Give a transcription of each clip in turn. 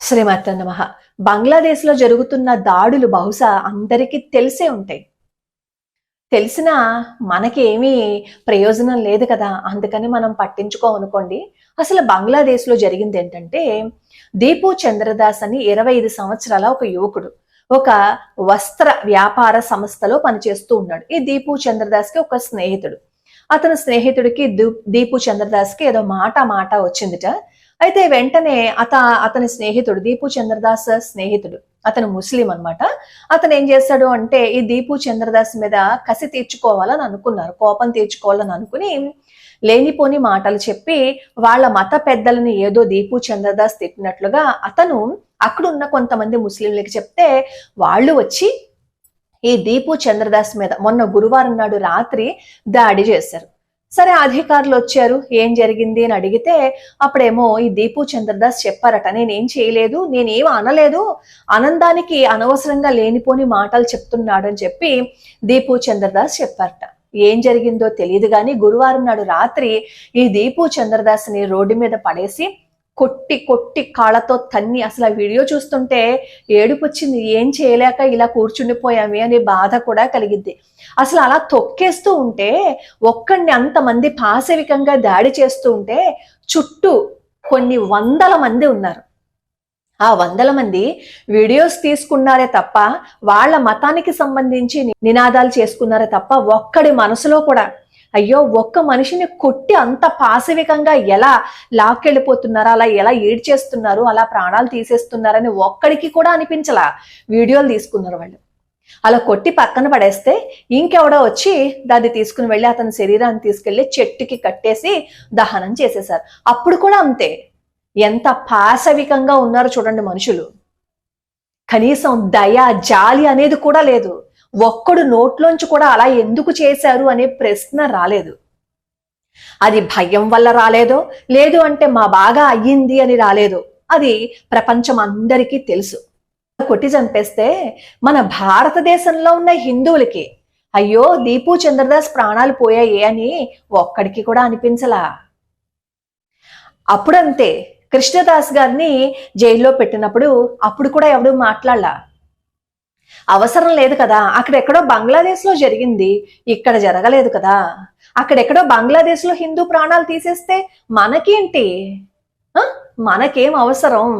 శ్రీమాత్ర నమః. బంగ్లాదేశ్లో జరుగుతున్న దాడులు బహుశా అందరికీ తెలిసే ఉంటాయి. తెలిసినా మనకి ఏమీ ప్రయోజనం లేదు కదా, అందుకని మనం పట్టించుకోమనుకోండి. అసలు బంగ్లాదేశ్లో జరిగింది ఏంటంటే, దీపు చంద్రదాస్ అని 25 సంవత్సరాల ఒక యువకుడు ఒక వస్త్ర వ్యాపార సంస్థలో పనిచేస్తూ ఉన్నాడు. ఈ దీపు చంద్రదాస్కి ఒక స్నేహితుడు. అతని స్నేహితుడికి దీపు చంద్రదాస్కి ఏదో మాట వచ్చిందిట. అయితే వెంటనే అతని స్నేహితుడు, దీపు చంద్రదాస్ స్నేహితుడు, అతను ముస్లిం అనమాట. అతను ఏం చేశాడు అంటే, ఈ దీపు చంద్రదాస్ మీద కసి తీర్చుకోవాలని అనుకున్నారు, కోపం తీర్చుకోవాలని అనుకుని లేనిపోని మాటలు చెప్పి వాళ్ళ మత పెద్దలని ఏదో దీపు చంద్రదాస్ తిట్టినట్లుగా అతను అక్కడున్న కొంతమంది ముస్లింలకి చెప్తే వాళ్ళు వచ్చి ఈ దీపు చంద్రదాస్ మీద మొన్న గురువారం నాడు రాత్రి దాడి చేశారు. సరే, అధికారులు వచ్చారు, ఏం జరిగింది అని అడిగితే అప్పుడేమో ఈ దీపు చంద్రదాస్ చెప్పారట, నేనేం చేయలేదు, నేనేం అనలేదు, ఆనందానికి అనవసరంగా లేనిపోని మాటలు చెప్తున్నాడు అని చెప్పి దీపు చంద్రదాస్ చెప్పారట. ఏం జరిగిందో తెలియదు కానీ గురువారం నాడు రాత్రి ఈ దీపు చంద్రదాస్ని రోడ్డు మీద పడేసి కొట్టి కాళ్ళతో తన్ని, అసలు ఆ వీడియో చూస్తుంటే ఏడుపు వచ్చింది. ఏం చేయలేక ఇలా కూర్చుండిపోయామే అనే బాధ కూడా కలిగిద్ది. అసలు అలా తొక్కేస్తూ ఉంటే, ఒక్కడిని అంతమంది పాశవికంగా దాడి చేస్తూ ఉంటే చుట్టూ కొన్ని వందల మంది ఉన్నారు. ఆ వందల మంది వీడియోస్ తీసుకున్నారే తప్ప, వాళ్ళ మతానికి సంబంధించి నినాదాలు చేసుకున్నారే తప్ప, ఒక్కడి మనసులో కూడా అయ్యో ఒక్క మనిషిని కొట్టి అంత పాశవికంగా ఎలా లాక్కెళ్ళిపోతున్నారు, అలా ఎలా ఏడ్చేస్తున్నారు, అలా ప్రాణాలు తీసేస్తున్నారని ఒక్కడికి కూడా అనిపించలా. వీడియోలు తీసుకున్నారు వాళ్ళు. అలా కొట్టి పక్కన పడేస్తే ఇంకెవడో వచ్చి దాన్ని తీసుకుని వెళ్ళి అతని శరీరాన్ని తీసుకెళ్లి చెట్టుకి కట్టేసి దహనం చేసేశారు. అప్పుడు కూడా అంతే, ఎంత పాశవికంగా ఉన్నారు చూడండి మనుషులు. కనీసం దయ జాలి అనేది కూడా లేదు. ఒక్కడు నోట్లోంచి కూడా అలా ఎందుకు చేశారు అనే ప్రశ్న రాలేదు. అది భయం వల్ల రాలేదో, లేదు అంటే మా బాగా అయ్యింది అని రాలేదు. అది ప్రపంచం అందరికీ తెలుసు. కొట్టి చంపేస్తే మన భారతదేశంలో ఉన్న హిందువులకి అయ్యో దీపు చంద్రదాస్ ప్రాణాలు పోయాయి అని ఒక్కడికి కూడా అనిపించలా. అప్పుడంతే, కృష్ణదాస్ గారిని జైల్లో పెట్టినప్పుడు అప్పుడు కూడా ఎవడు మాట్లాడలా. అవసరం లేదు కదా, అక్కడెక్కడో బంగ్లాదేశ్లో జరిగింది, ఇక్కడ జరగలేదు కదా. అక్కడెక్కడో బంగ్లాదేశ్లో హిందూ ప్రాణాలు తీసేస్తే మనకేంటి, మనకేం అవసరం,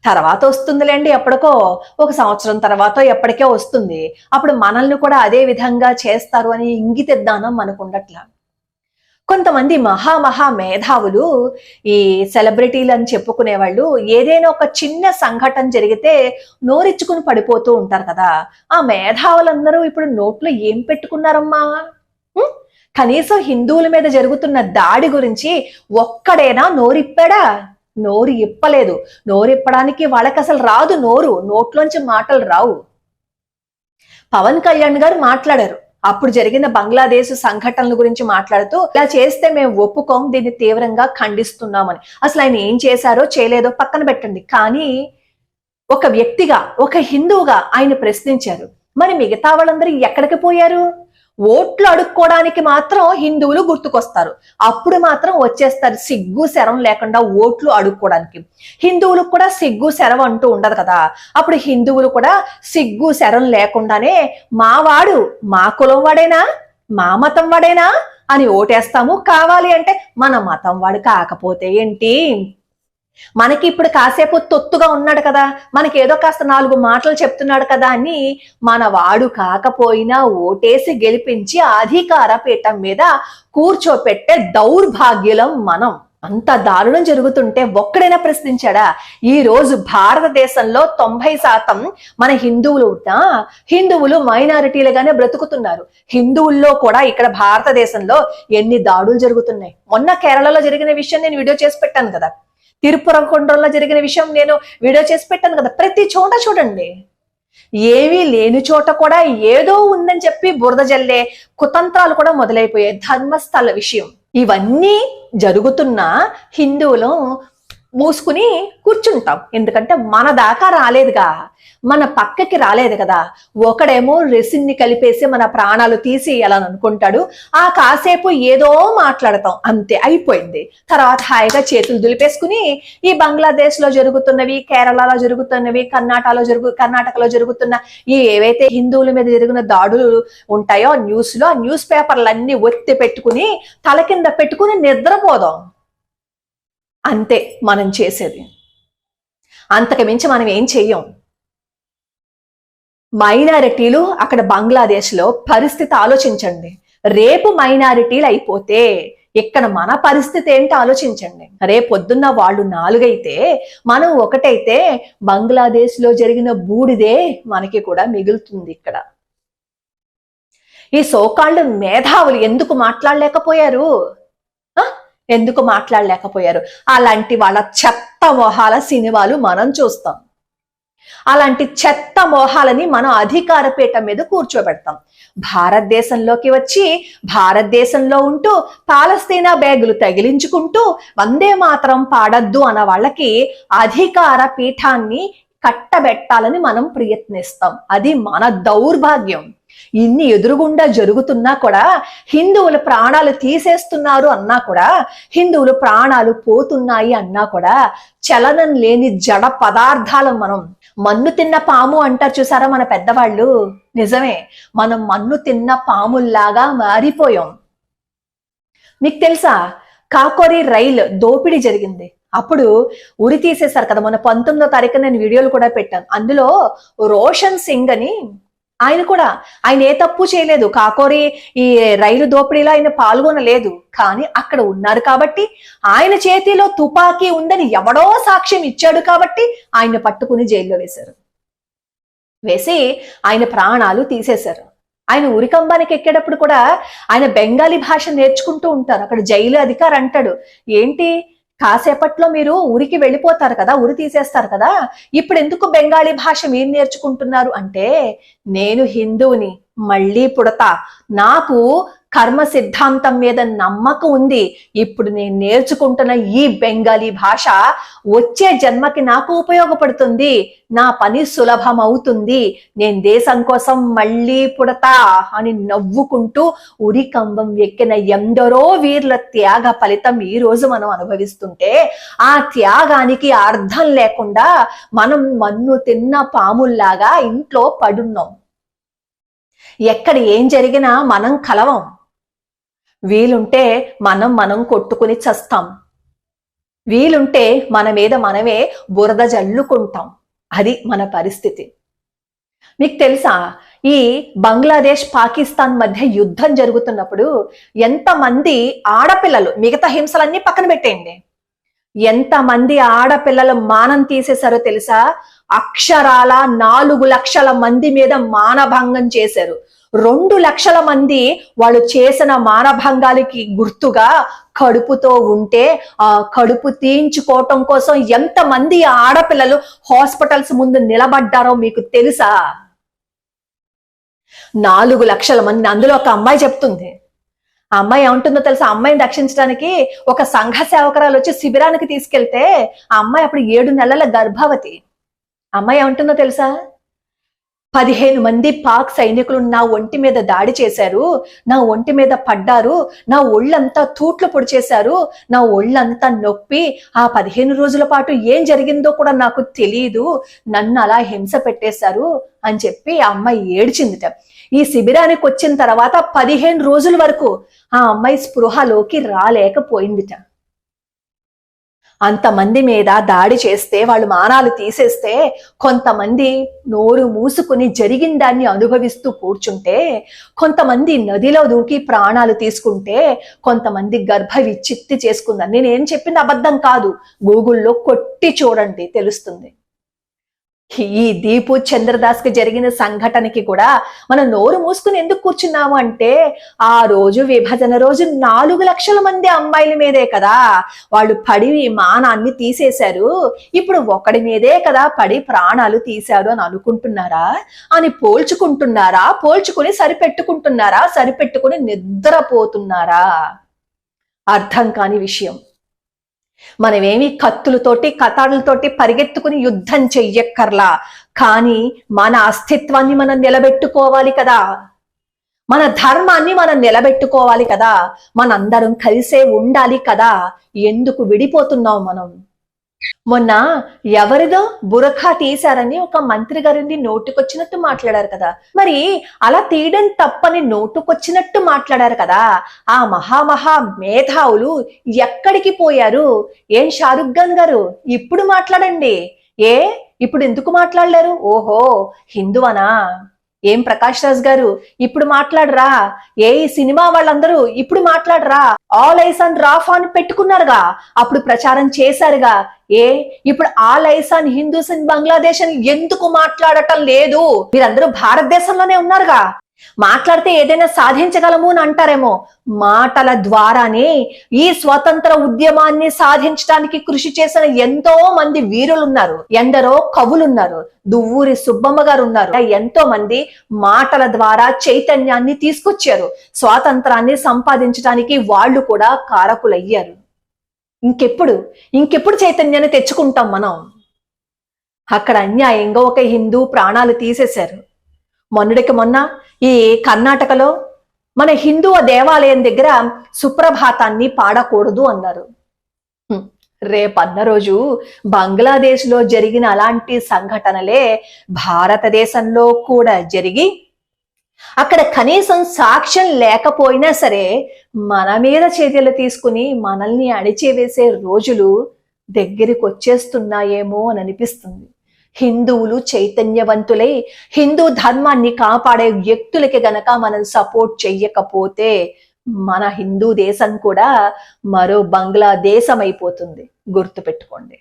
తర్వాత వస్తుందిలేండి, ఎప్పటికో ఒక సంవత్సరం తర్వాత ఎప్పటికే వస్తుంది, అప్పుడు మనల్ని కూడా అదే విధంగా చేస్తారు అని ఇంగిత జ్ఞానం మనకు ఉండట్లా. కొంతమంది మహా మేధావులు, ఈ సెలబ్రిటీలు అని చెప్పుకునే వాళ్ళు, ఏదైనా ఒక చిన్న సంఘటన జరిగితే నోరిచ్చుకుని పడిపోతూ ఉంటారు కదా. ఆ మేధావులందరూ ఇప్పుడు నోట్లో ఏం పెట్టుకున్నారమ్మా? కనీసం హిందువుల మీద జరుగుతున్న దాడి గురించి ఒక్కడైనా నోరిప్పాడా? నోరు ఇప్పలేదు. నోరిప్పడానికి వాళ్ళకి అసలు రాదు, నోట్లోంచి మాటలు రావు. పవన్ కళ్యాణ్ గారు మాట్లాడారు అప్పుడు జరిగిన బంగ్లాదేశ్ సంఘటనల గురించి మాట్లాడుతూ, ఇలా చేస్తే మేము ఒప్పుకోం, దీన్ని తీవ్రంగా ఖండిస్తున్నామని. అసలు ఆయన ఏం చేశారో చేయలేదో పక్కన పెట్టండి, కానీ ఒక వ్యక్తిగా, ఒక హిందువుగా ఆయన ప్రశ్నించారు. మరి మిగతా వాళ్ళందరూ ఎక్కడికి పోయారు? ఓట్లు అడుక్కోవడానికి మాత్రం హిందువులు గుర్తుకొస్తారు. అప్పుడు మాత్రం వచ్చేస్తారు సిగ్గు శరం లేకుండా ఓట్లు అడుక్కోవడానికి. హిందువులకు కూడా సిగ్గు శరం అంటూ ఉండదు కదా. అప్పుడు హిందువులు కూడా సిగ్గు శరం లేకుండానే మావాడు, మా కులం వాడేనా, మా మతం వాడేనా అని ఓటేస్తాము. కావాలి అంటే మన మతం వాడు కాకపోతే ఏంటి, మనకి ఇప్పుడు కాసేపు తొత్తుగా ఉన్నాడు కదా, మనకి ఏదో కాస్త 4 మాటలు చెప్తున్నాడు కదా అని మన వాడు కాకపోయినా ఓటేసి గెలిపించి అధికార పీఠం మీద కూర్చోపెట్టే దౌర్భాగ్యులం మనం. అంత దారుణం జరుగుతుంటే ఒక్కడైనా ప్రశ్నించాడా? ఈ రోజు భారతదేశంలో 90% మన హిందువులు మైనారిటీలుగానే బ్రతుకుతున్నారు. హిందువుల్లో కూడా ఇక్కడ భారతదేశంలో ఎన్ని దాడులు జరుగుతున్నాయి. మొన్న కేరళలో జరిగిన విషయం నేను వీడియో చేసి పెట్టాను కదా, తిరుపరకొండలో జరిగిన విషయం నేను వీడియో చేసి పెట్టాను కదా. ప్రతి చోట చూడండి, ఏమీ లేని చోట కూడా ఏదో ఉందని చెప్పి బురద జల్లే కుతంత్రాలు కూడా మొదలైపోయాయి. ధర్మస్థల విషయం, ఇవన్నీ జరుగుతున్న హిందువులు మూసుకుని కూర్చుంటాం. ఎందుకంటే మన దాకా రాలేదుగా, మన పక్కకి రాలేదు కదా. ఒకడేమో రెసిన్ని కలిపేసి మన ప్రాణాలు తీసేయాలని అనుకుంటాడు. ఆ కాసేపు ఏదో మాట్లాడతాం, అంతే అయిపోయింది. తర్వాత హాయిగా చేతులు దులిపేసుకుని ఈ బంగ్లాదేశ్ లో జరుగుతున్నవి, కేరళలో జరుగుతున్నవి, కర్ణాటకలో జరుగుతున్న ఈ ఏవైతే హిందువుల మీద జరిగిన దాడులు ఉంటాయో న్యూస్ లో, న్యూస్ పేపర్లన్నీ ఒత్తి పెట్టుకుని తల కింద పెట్టుకుని నిద్రపోదాం. అంతే మనం చేసేది. అంతకు మించి మనం ఏం చెయ్యం. మైనారిటీలు అక్కడ బంగ్లాదేశ్ లో పరిస్థితి ఆలోచించండి. రేపు మైనారిటీలు అయిపోతే ఇక్కడ మన పరిస్థితి ఏంటి ఆలోచించండి. రేపొద్దున్న వాళ్ళు 4 అయితే మనం 1 అయితే బంగ్లాదేశ్ లో జరిగిన బూడిదే మనకి కూడా మిగులుతుంది. ఇక్కడ ఈ సోకాళ్ళు మేధావులు ఎందుకు మాట్లాడలేకపోయారు? ఎందుకు మాట్లాడలేకపోయారు? అలాంటి వాళ్ళ చెత్త మొహాల సినిమాలు మనం చూస్తాం. అలాంటి చెత్త మోహాలని మనం అధికార పీఠం మీద కూర్చోబెడతాం. భారతదేశంలోకి వచ్చి భారతదేశంలో ఉంటూ పాలస్తీనా బ్యాగులు తగిలించుకుంటూ వందే మాత్రం పాడద్దు అన్న వాళ్ళకి అధికార పీఠాన్ని కట్టబెట్టాలని మనం ప్రయత్నిస్తాం. అది మన దౌర్భాగ్యం. ఇన్ని ఎదురుగుండా జరుగుతున్నా కూడా, హిందువుల ప్రాణాలు తీసేస్తున్నారు అన్నా కూడా, హిందువులు ప్రాణాలు పోతున్నాయి అన్నా కూడా చలనం లేని జడ పదార్థాలం మనం. మన్ను తిన్న పాము అంటారు చూసారా మన పెద్దవాళ్ళు, నిజమే, మనం మన్ను తిన్న పాముల్లాగా మారిపోయాం. మీకు తెలుసా, కాకోరి రైలు దోపిడీ జరిగింది. అప్పుడు ఉరి తీసేశారు కదా. మొన్న 19వ తారీఖున నేను వీడియోలు కూడా పెట్టాను. అందులో రోషన్ సింగ్ అని ఆయన ఏ తప్పు చేయలేదు. కాకోరి ఈ రైలు దోపిడీలో ఆయన పాల్గొనలేదు. కానీ అక్కడ ఉన్నారు కాబట్టి, ఆయన చేతిలో తుపాకీ ఉందని ఎవడో సాక్ష్యం ఇచ్చాడు కాబట్టి ఆయన పట్టుకుని జైల్లో వేసి ఆయన ప్రాణాలు తీసేశారు. ఆయన ఉరికంబానికి ఎక్కేటప్పుడు కూడా ఆయన బెంగాలీ భాష నేర్చుకుంటూ ఉంటారు. అక్కడ జైలు అధికారి అంటాడు, ఏంటి కాసేపట్లో మీరు ఉరికి వెళ్ళిపోతారు కదా, ఉరి తీసేస్తారు కదా, ఇప్పుడు ఎందుకు బెంగాలీ భాష మీరు నేర్చుకుంటున్నారు అంటే, నేను హిందువుని, మళ్ళీ పుడతా, నాకు కర్మ సిద్ధాంతం మీద నమ్మకం ఉంది. ఇప్పుడు నేను నేర్చుకుంటున్న ఈ బెంగాలీ భాష వచ్చే జన్మకి నాకు ఉపయోగపడుతుంది, నా పని సులభం అవుతుంది, నేను దేశం కోసం మళ్ళీ పుడతా అని నవ్వుకుంటూ ఉరికంబం ఎక్కిన ఎందరో వీర్ల త్యాగ ఫలితం ఈ రోజు మనం అనుభవిస్తుంటే, ఆ త్యాగానికి అర్థం లేకుండా మనం మన్ను తిన్న పాముల్లాగా ఇంట్లో పడున్నాం. ఎక్కడ ఏం జరిగినా మనం కలవం. వీలుంటే మనం కొట్టుకుని చస్తాం. వీలుంటే మన మీద మనమే బురద జల్లుకుంటాం. అది మన పరిస్థితి. మీకు తెలుసా, ఈ బంగ్లాదేశ్ పాకిస్తాన్ మధ్య యుద్ధం జరుగుతున్నప్పుడు ఎంతమంది ఆడపిల్లలు, మిగతా హింసలన్నీ పక్కన పెట్టేయండి, ఎంతమంది ఆడపిల్లల మానం తీసేశారో తెలుసా? అక్షరాల 4 లక్షల మంది మీద మానభంగం చేశారు. 2 లక్షల మంది వాళ్ళు చేసిన మానభంగాలకి గుర్తుగా కడుపుతో ఉంటే ఆ కడుపు తీయించుకోవటం కోసం ఎంతమంది ఆడపిల్లలు హాస్పిటల్స్ ముందు నిలబడ్డారో మీకు తెలుసా? 4 లక్షల మంది. అందులో ఒక అమ్మాయి చెప్తుంది. ఆ అమ్మాయి ఏమంటుందో తెలుసా? అమ్మాయిని రక్షించడానికి ఒక సంఘ సేవకురాలు వచ్చి శిబిరానికి తీసుకెళ్తే ఆ అమ్మాయి అప్పుడు 7 నెలల గర్భవతి. అమ్మాయి ఏమంటుందో తెలుసా? 15 మంది పాక్ సైనికులు నా ఒంటి మీద దాడి చేశారు, నా ఒంటి మీద పడ్డారు, నా ఒళ్ళంతా తూట్లు పొడి చేశారు, నా ఒళ్ళంతా నొప్పి, ఆ 15 రోజుల పాటు ఏం జరిగిందో కూడా నాకు తెలియదు, నన్ను అలా హింస పెట్టేశారు అని చెప్పి ఆ అమ్మాయి ఏడ్చిందిట. ఈ శిబిరానికి వచ్చిన తర్వాత 15 రోజుల వరకు ఆ అమ్మాయి స్పృహలోకి రాలేకపోయిందిట. అంతమంది మీద దాడి చేస్తే, వాళ్ళు మానాలు తీసేస్తే, కొంతమంది నోరు మూసుకుని జరిగిన దాన్ని అనుభవిస్తూ కూర్చుంటే, కొంతమంది నదిలో దూకి ప్రాణాలు తీసుకుంటే, కొంతమంది గర్భ విచ్ఛిత్తి చేసుకుందని. నేనేం చెప్పింది అబద్ధం కాదు, గూగుల్లో కొట్టి చూడండి తెలుస్తుంది. ఈ దీపు చంద్రదాస్ కి జరిగిన సంఘటనకి కూడా మనం నోరు మూసుకుని ఎందుకు కూర్చున్నాము అంటే, ఆ రోజు విభజన రోజు 4 లక్షల మంది అమ్మాయిల మీదే కదా వాళ్ళు పడి మానాన్ని తీసేశారు. ఇప్పుడు ఒకడి మీదే కదా పడి ప్రాణాలు తీశారు అని అనుకుంటున్నారా? అని పోల్చుకుంటున్నారా? పోల్చుకుని సరిపెట్టుకుంటున్నారా? సరిపెట్టుకుని నిద్రపోతున్నారా? అర్థం కాని విషయం. మనమేమి కత్తులతోటి కతాడులతోటి పరిగెత్తుకుని యుద్ధం చెయ్యక్కర్లా, కానీ మన అస్తిత్వాన్ని మనం నిలబెట్టుకోవాలి కదా, మన ధర్మాన్ని మనం నిలబెట్టుకోవాలి కదా, మనందరం కలిసే ఉండాలి కదా. ఎందుకు విడిపోతున్నాం మనం? మొన్న ఎవరిదో బురఖా తీశారని ఒక మంత్రి గారిని నోటుకొచ్చినట్టు మాట్లాడారు కదా, మరి అలా తీయడం తప్పని నోటుకొచ్చినట్టు మాట్లాడారు కదా, ఆ మహా మేధావులు ఎక్కడికి పోయారు? ఏం షారుఖ్ ఖాన్ గారు ఇప్పుడు మాట్లాడండి. ఇప్పుడు ఎందుకు మాట్లాడలేరు? ఓహో, హిందువనా? ఏం ప్రకాష్ రాజ్ గారు ఇప్పుడు మాట్లాడరా? ఈ సినిమా వాళ్ళందరూ ఇప్పుడు మాట్లాడరా? ఆల్ ఐస్ ఆన్ రాఫా అని పెట్టుకున్నారుగా, అప్పుడు ప్రచారం చేశారుగా. ఇప్పుడు all eyes on Hindus in Bangladesh అని ఎందుకు మాట్లాడటం లేదు? మీరందరూ భారతదేశంలోనే ఉన్నారుగా, మాట్లాడితే ఏదైనా సాధించగలము అని అంటారేమో. మాటల ద్వారానే ఈ స్వతంత్ర ఉద్యమాన్ని సాధించడానికి కృషి చేసిన ఎంతో మంది వీరులున్నారు, ఎందరో కవులున్నారు, దువ్వూరి సుబ్బమ్మ గారు ఉన్నారు. ఎంతో మంది మాటల ద్వారా చైతన్యాన్ని తీసుకొచ్చారు. స్వాతంత్రాన్ని సంపాదించడానికి వాళ్ళు కూడా కారకులయ్యారు. ఇంకెప్పుడు చైతన్యాన్ని తెచ్చుకుంటాం మనం? అక్కడ అన్యాయంగా ఒక హిందూ ప్రాణాలు తీసేశారు. మొన్నటికి మొన్న ఈ కర్ణాటకలో మన హిందూ దేవాలయం దగ్గర సుప్రభాతాన్ని పాడకూడదు అన్నారు. రేపన్న రోజు బంగ్లాదేశ్ లో జరిగిన అలాంటి సంఘటనలే భారతదేశంలో కూడా జరిగి అక్కడ కనీసం సాక్ష్యం లేకపోయినా సరే మన మీద చర్యలు తీసుకుని మనల్ని అణిచివేసే రోజులు దగ్గరికి వచ్చేస్తున్నాయేమో అని అనిపిస్తుంది. హిందువులు చైతన్యవంతులై హిందూ ధర్మాన్ని కాపాడే వ్యక్తులకి గనక మనం సపోర్ట్ చెయ్యకపోతే మన హిందూ దేశం కూడా మరో బంగ్లాదేశం అయిపోతుంది. గుర్తుపెట్టుకోండి.